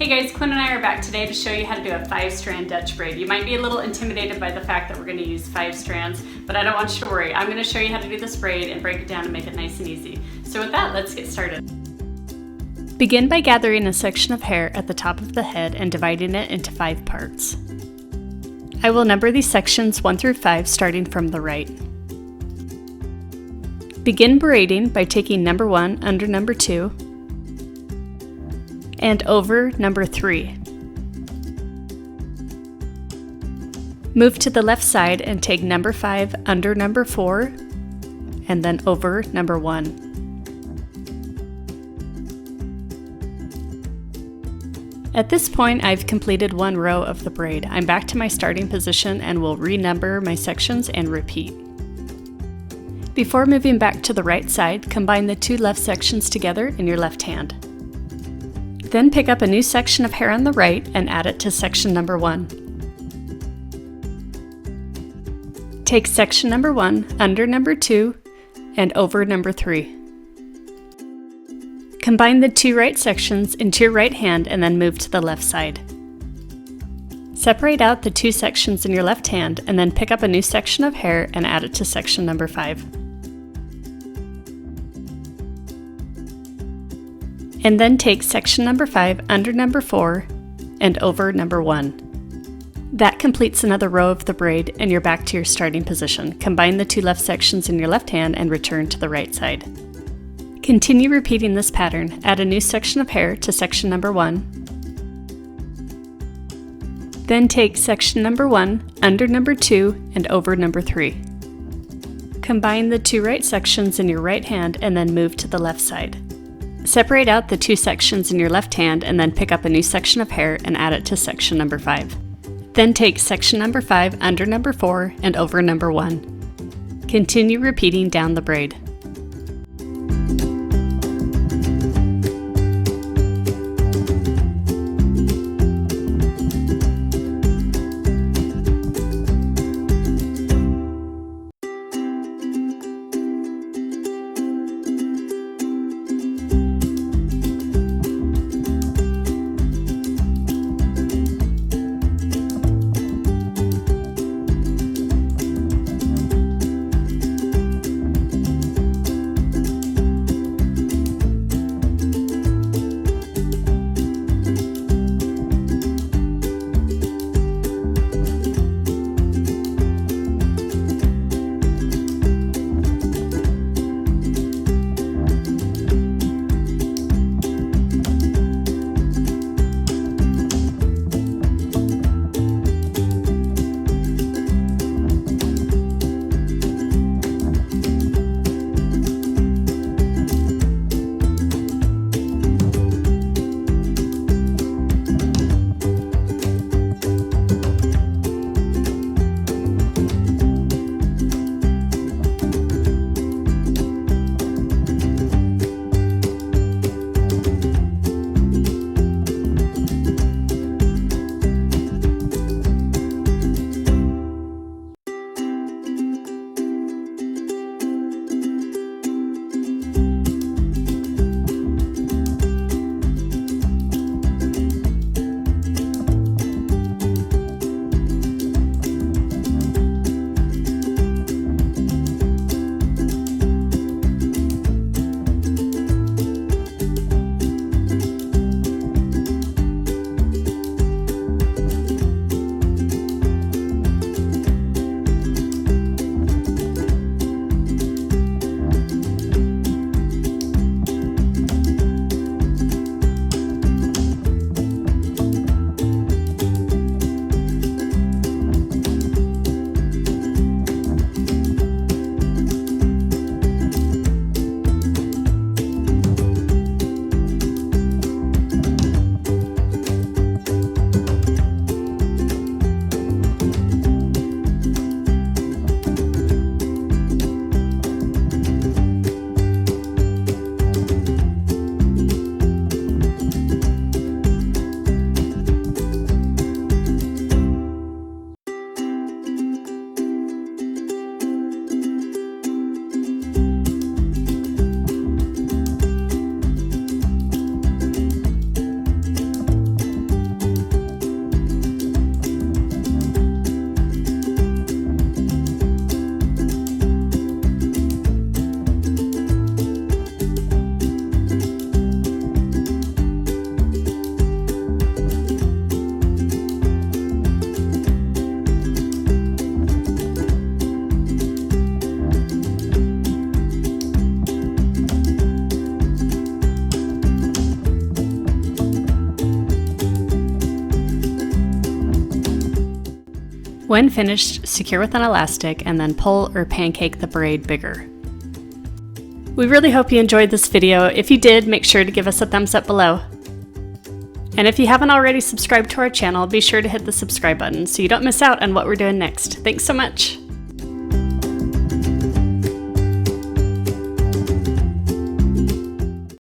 Hey guys, Quinn and I are back today to show you how to do a 5-strand Dutch braid. You might be a little intimidated by the fact that we're going to use 5 strands, but I don't want you to worry. I'm going to show you how to do this braid and break it down and make it nice and easy. So with that, let's get started. Begin by gathering a section of hair at the top of the head and dividing it into 5 parts. I will number these sections 1 through 5 starting from the right. Begin braiding by taking number 1 under number 2 and over number 3. Move to the left side and take number 5 under number 4 and then over number 1. At this point, I've completed 1 row of the braid. I'm back to my starting position and will renumber my sections and repeat. Before moving back to the right side, combine the 2 left sections together in your left hand. Then pick up a new section of hair on the right and add it to section number 1. Take section number 1 under number 2 and over number 3. Combine the 2 right sections into your right hand and then move to the left side. Separate out the 2 sections in your left hand and then pick up a new section of hair and add it to section number 5. And then take section number 5 under number 4 and over number 1. That completes another row of the braid and you're back to your starting position. Combine the 2 left sections in your left hand and return to the right side. Continue repeating this pattern. Add a new section of hair to section number 1. Then take section number 1 under number 2 and over number 3. Combine the 2 right sections in your right hand and then move to the left side. Separate out the 2 sections in your left hand and then pick up a new section of hair and add it to section number 5. Then take section number 5 under number 4 and over number 1. Continue repeating down the braid. When finished, secure with an elastic and then pull or pancake the braid bigger. We really hope you enjoyed this video. If you did, make sure to give us a thumbs up below. And if you haven't already subscribed to our channel, be sure to hit the subscribe button so you don't miss out on what we're doing next. Thanks so much!